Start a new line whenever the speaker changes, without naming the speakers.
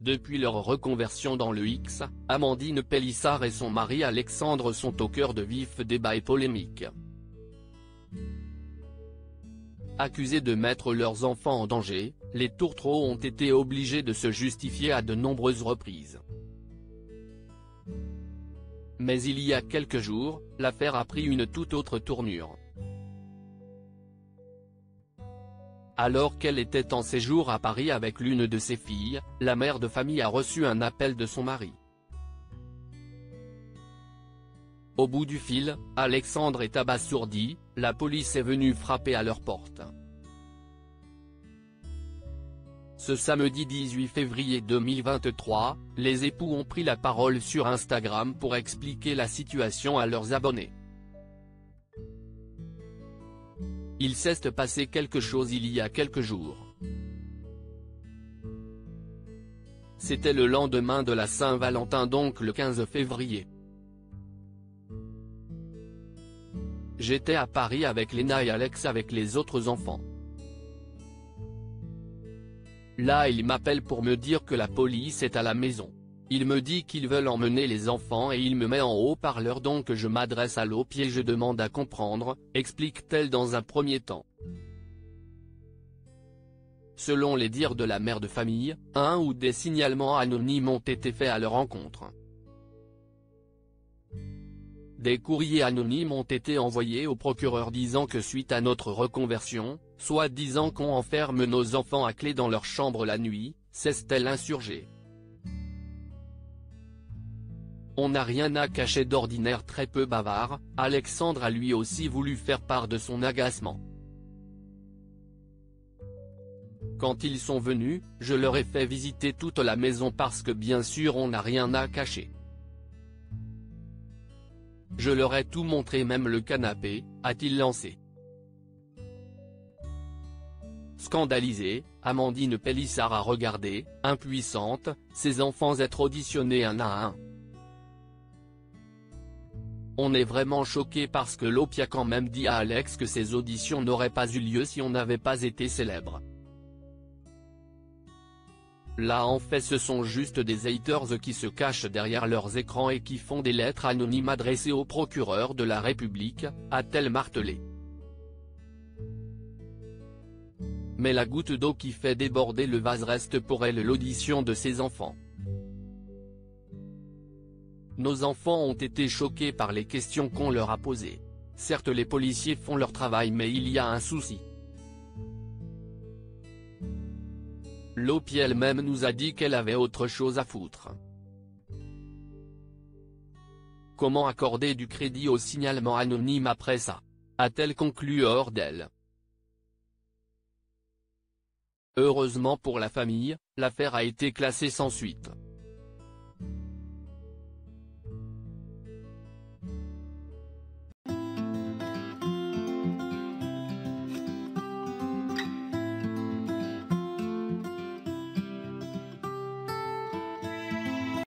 Depuis leur reconversion dans le X, Amandine Pélissard et son mari Alexandre sont au cœur de vifs débats et polémiques. Accusés de mettre leurs enfants en danger, les tourtereaux ont été obligés de se justifier à de nombreuses reprises. Mais il y a quelques jours, l'affaire a pris une toute autre tournure. Alors qu'elle était en séjour à Paris avec l'une de ses filles, la mère de famille a reçu un appel de son mari. Au bout du fil, Alexandre est abasourdi, la police est venue frapper à leur porte. Ce samedi 18 février 2023, les époux ont pris la parole sur Instagram pour expliquer la situation à leurs abonnés. Il s'est passé quelque chose il y a quelques jours. C'était le lendemain de la Saint-Valentin, donc le 15 février. J'étais à Paris avec Léna et Alex avec les autres enfants. Là il m'appelle pour me dire que la police est à la maison. Il me dit qu'ils veulent emmener les enfants et il me met en haut-parleur, donc je m'adresse à l'OPI et je demande à comprendre, explique-t-elle dans un premier temps. Selon les dires de la mère de famille, un ou des signalements anonymes ont été faits à leur encontre. Des courriers anonymes ont été envoyés au procureur disant que suite à notre reconversion, soit disant qu'on enferme nos enfants à clé dans leur chambre la nuit, s'est-elle insurgée. On n'a rien à cacher. D'ordinaire très peu bavard, Alexandre a lui aussi voulu faire part de son agacement. Quand ils sont venus, je leur ai fait visiter toute la maison parce que bien sûr on n'a rien à cacher. Je leur ai tout montré, même le canapé, a-t-il lancé. Scandalisée, Amandine Pélissard a regardé, impuissante, ses enfants être auditionnés un à un. On est vraiment choqué parce que l'OPI a quand même dit à Alex que ces auditions n'auraient pas eu lieu si on n'avait pas été célèbre. Là en fait ce sont juste des haters qui se cachent derrière leurs écrans et qui font des lettres anonymes adressées au procureur de la République, a-t-elle martelé. Mais la goutte d'eau qui fait déborder le vase reste pour elle l'audition de ses enfants. Nos enfants ont été choqués par les questions qu'on leur a posées. Certes les policiers font leur travail mais il y a un souci. L'OPI elle-même nous a dit qu'elle avait autre chose à foutre. Comment accorder du crédit au signalement anonyme après ça? A-t-elle conclu hors d'elle. Heureusement pour la famille, l'affaire a été classée sans suite.